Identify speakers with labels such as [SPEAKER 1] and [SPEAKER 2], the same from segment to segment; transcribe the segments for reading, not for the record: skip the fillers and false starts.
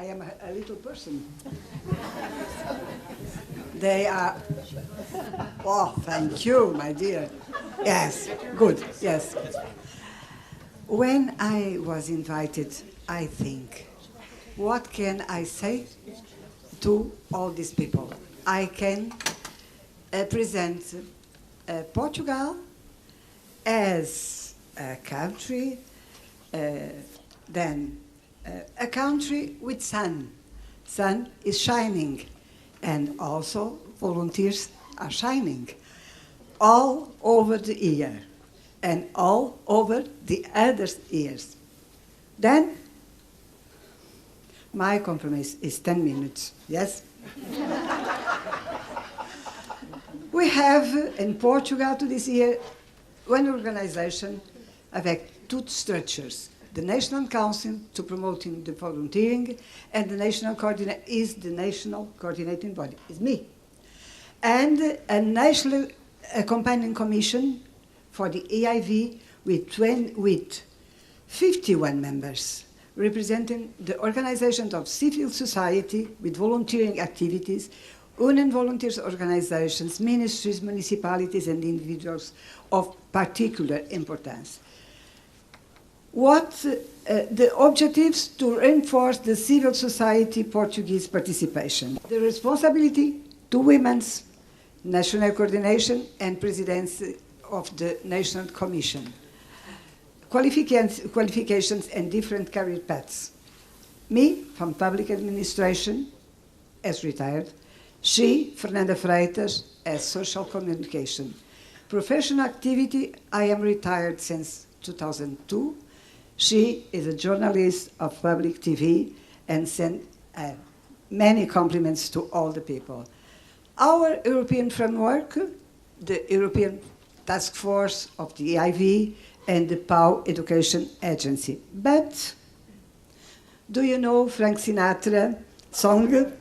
[SPEAKER 1] I am a little person. They are, oh, thank you, my dear. Yes, good, yes. When I was invited, I think, what can I say to all these people? I can present Portugal as a country, then a country with sun. Sun is shining, and also volunteers are shining all over the year and all over the other years. Then, my compromise is 10 minutes, yes? We have in Portugal to this year one organization avec two structures. The National Council to promoting the volunteering, and the National Coordinator is the national coordinating body, is me. And a national accompanying commission for the EIV with 51 members, representing the organizations of civil society with volunteering activities, Union volunteers organizations, ministries, municipalities, and individuals of particular importance. What the objectives to reinforce the civil society Portuguese participation. The responsibility to women's national coordination and presidency of the National Commission. Qualifications and different career paths. Me, from public administration, as retired. She, Fernanda Freitas, as social communication. Professional activity, I am retired since 2002. She is a journalist of public TV and sent many compliments to all the people. Our European framework, the European Task Force of the EIV and the PAU Education Agency. But, do you know Frank Sinatra song?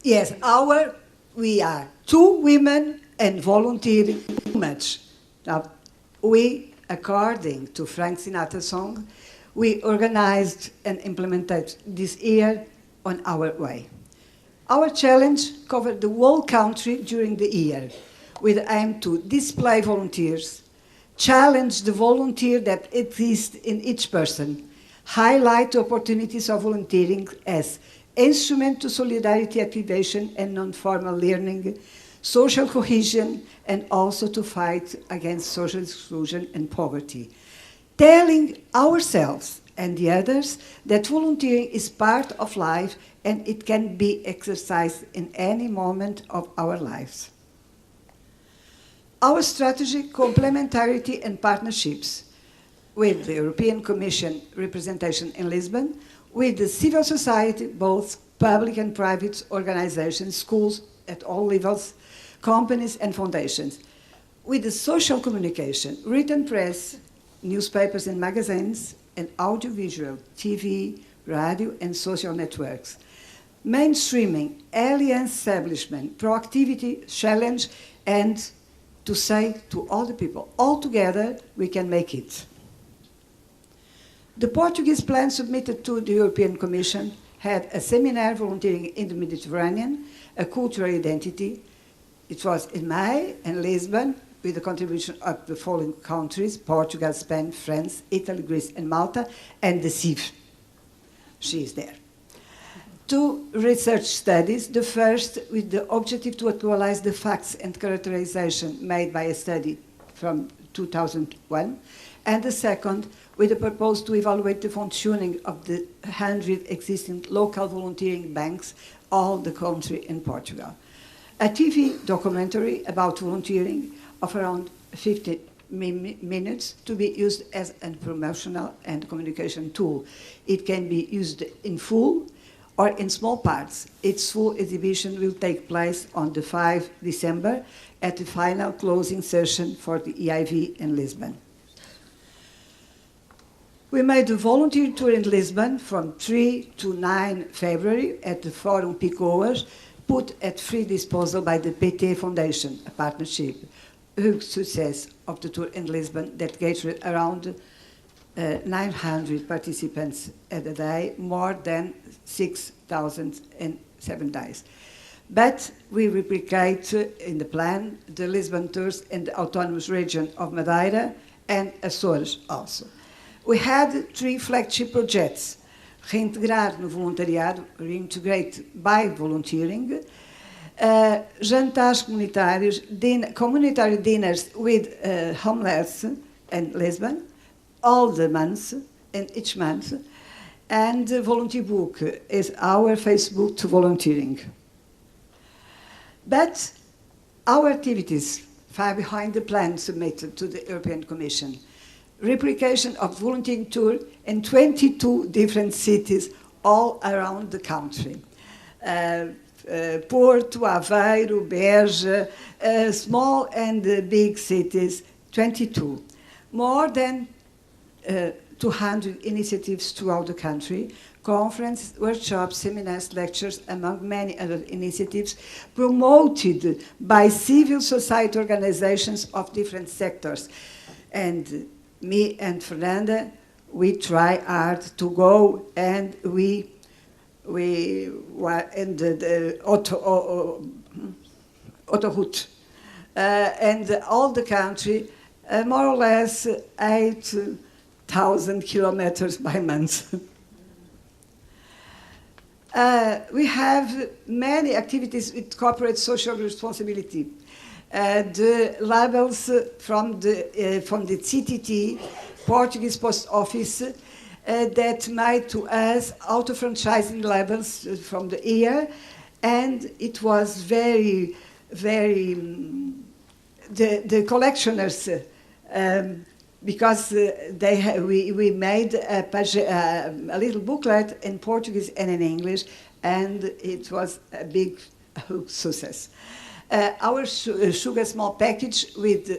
[SPEAKER 1] Yes, we are two women and volunteering too much. Now, we, according to Frank Sinatra's song, we organized and implemented this year on our way. Our challenge covered the whole country during the year with the aim to display volunteers, challenge the volunteer that exists in each person, highlight the opportunities of volunteering as instrument to solidarity activation and non-formal learning, social cohesion, and also to fight against social exclusion and poverty. Telling ourselves and the others that volunteering is part of life and it can be exercised in any moment of our lives. Our strategy, complementarity and partnerships with the European Commission representation in Lisbon, with the civil society, both public and private organizations, schools at all levels, companies and foundations, with the social communication, written press, newspapers and magazines, and audiovisual, TV, radio, and social networks. Mainstreaming, alliance establishment, proactivity, challenge, and to say to all the people, all together we can make it. The Portuguese plan submitted to the European Commission had a seminar volunteering in the Mediterranean, a cultural identity. It was in May in Lisbon with the contribution of the following countries, Portugal, Spain, France, Italy, Greece, and Malta, and the CIV. She is there. Two research studies, the first with the objective to actualize the facts and characterization made by a study from 2001, and the second with the purpose to evaluate the functioning of the 100 existing local volunteering banks, all the country in Portugal. A TV documentary about volunteering of around 50 minutes to be used as a promotional and communication tool. It can be used in full or in small parts. Its full exhibition will take place on the 5th December at the final closing session for the EIV in Lisbon. We made a volunteer tour in Lisbon from 3 to 9 February at the Forum Picoas, put at free disposal by the PT Foundation, a partnership. A huge success of the tour in Lisbon that gathered around 900 participants at a day, more than 6,000 in 7 days. But we replicate in the plan the Lisbon tours in the autonomous region of Madeira and Açores also. We had 3 flagship projects: reintegrar no voluntariado, reintegrate by volunteering, jantares comunitários, communitary dinners with homeless in Lisbon, all the months, in each month, and the volunteer book is our Facebook to volunteering. But our activities far behind the plan submitted to the European Commission. Replication of volunteering tour in 22 different cities all around the country. Porto, Aveiro, Beja, small and big cities, 22. More than 200 initiatives throughout the country, conferences, workshops, seminars, lectures, among many other initiatives promoted by civil society organizations of different sectors. And me and Fernanda, we try hard to go, and we were in the autoroute. And all the country, more or less 8,000 kilometers by month. We have many activities with corporate social responsibility. The labels from the CTT, Portuguese Post Office, that made to us auto-franchising labels from the year, and it was very, very, the collectioners, because we made a little booklet in Portuguese and in English, and it was a big success. Our sugar small package with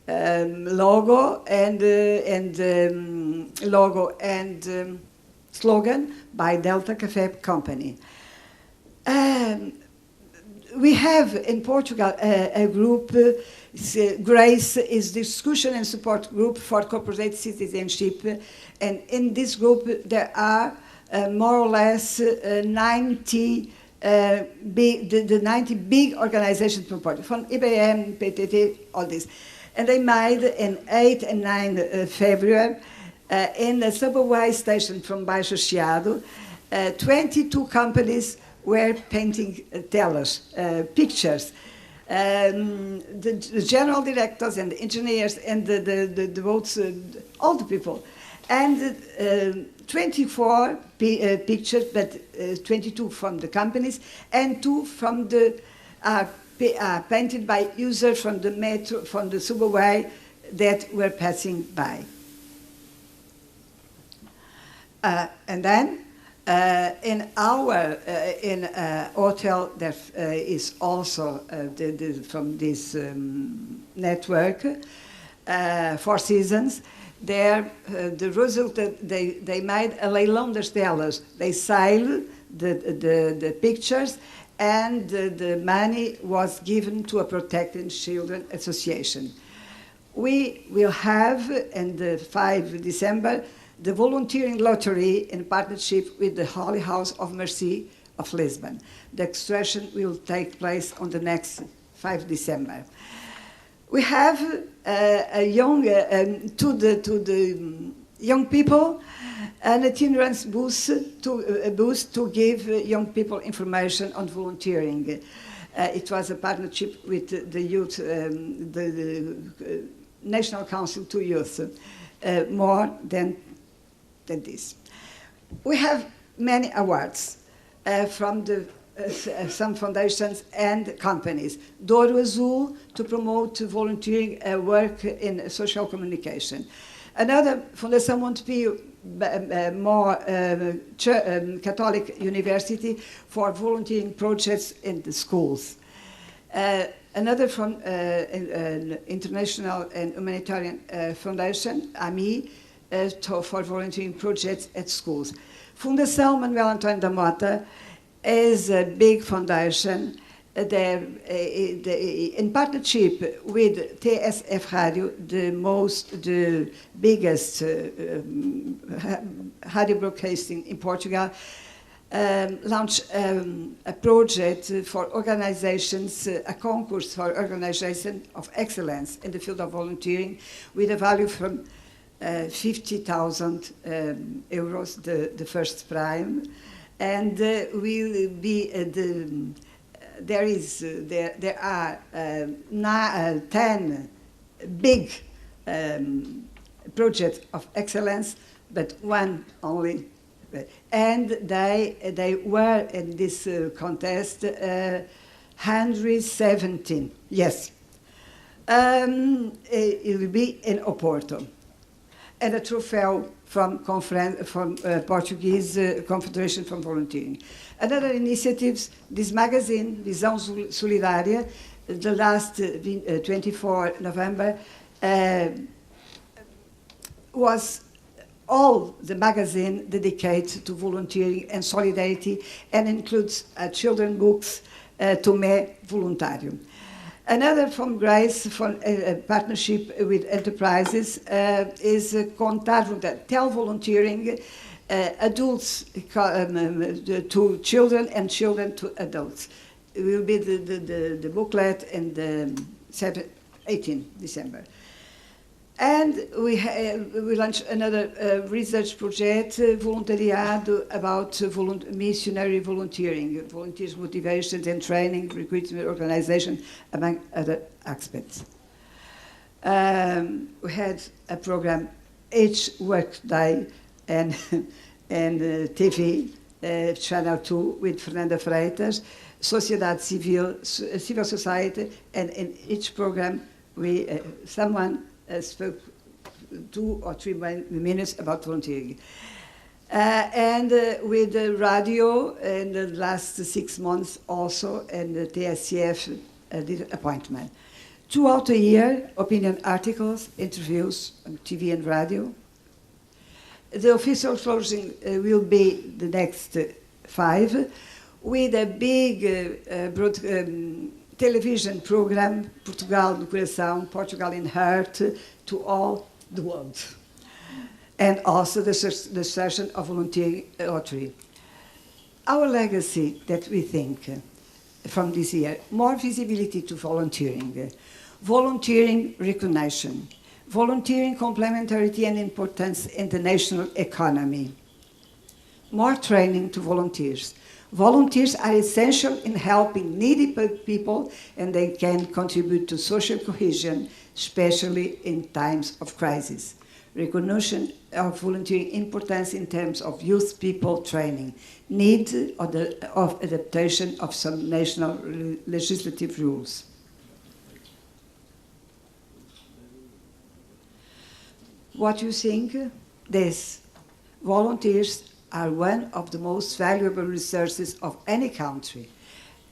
[SPEAKER 1] logo and slogan by Delta Cafe Company. We have in Portugal a group. Grace is discussion and support group for corporate citizenship, and in this group there are more or less 90 the 90 big organizations from Portugal, from IBM, PTT, all this. And they made in 8 and 9 February in a subway station from Baixo Chiado, 22 companies were painting tellers, pictures. The general directors and the engineers and the votes, all the people. And 24 pictures, but 22 from the companies and 2 from the painted by users from the metro, from the subway that were passing by. And then in our hotel, there is also from this network, Four Seasons. There, the result that they made a leilão das telas. They sell the pictures, and the money was given to a Protecting Children Association. We will have, on the 5 December, the volunteering lottery in partnership with the Holy House of Mercy of Lisbon. The extraction will take place on the next 5 December. We have a young, to the young people, an itinerance booth to give young people information on volunteering. It was a partnership with the youth, the National Council to Youth, more than this. We have many awards from some foundations and companies. Douro Azul to promote volunteering work in social communication. Another, Fundação Montepio, more Catholic University for volunteering projects in the schools. Another from International and Humanitarian Foundation, AMI, for volunteering projects at schools. Fundação Manuel António da Mota is a big foundation, in partnership with TSF Radio, the biggest radio broadcasting in Portugal, launched a project for organizations, a concourse for organization of excellence in the field of volunteering, with a value from 50,000 euros, the first prime, and will be there are 10 big projects of excellence, but one only. And they were in this contest 117. Yes. It will be in Oporto. And a trophy from Portuguese Confederation for Volunteering. Another initiatives, this magazine, Visão Solidária, the last 24 November, was all the magazine dedicated to volunteering and solidarity, and includes children books, Tomé Voluntário. Another from Grace, from a partnership with enterprises, is Contar, tell volunteering, adults to children and children to adults. It will be the booklet in the 18 December. And we launched another research project, voluntariado, about missionary volunteering, volunteers' motivations and training, recruitment, organization, among other aspects. We had a program each work day and TV, Channel 2, with Fernanda Freitas, Sociedade Civil, Civil Society, and in each program someone spoke 2 or 3 minutes about volunteering. And with the radio in the last 6 months also, and the TSCF did appointment. Throughout the year, opinion articles, interviews on TV and radio. The official closing will be the next 5, with a big television program, Portugal no Coração, Portugal in Heart, to all the world. And also the session of volunteering lottery. Our legacy that we think from this year, more visibility to volunteering, volunteering recognition, volunteering complementarity and importance in the national economy, more training to volunteers. Volunteers are essential in helping needy people, and they can contribute to social cohesion, especially in times of crisis. Recognition of volunteering importance in terms of youth people training, need of adaptation of some national legislative rules. What you think? This. Volunteers are one of the most valuable resources of any country,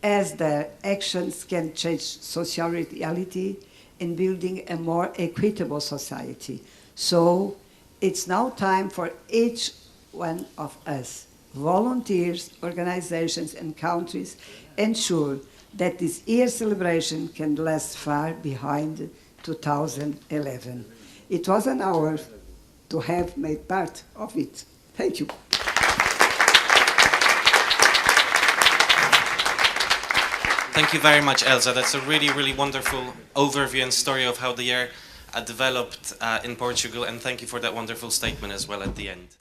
[SPEAKER 1] as their actions can change social reality in building a more equitable society. So it's now time for each one of us, volunteers, organizations and countries, ensure that this year's celebration can last far behind 2011. It was an honor to have made part of it. Thank you.
[SPEAKER 2] Thank you very much, Elza. That's a really, really wonderful overview and story of how the year developed in Portugal, and thank you for that wonderful statement as well at the end.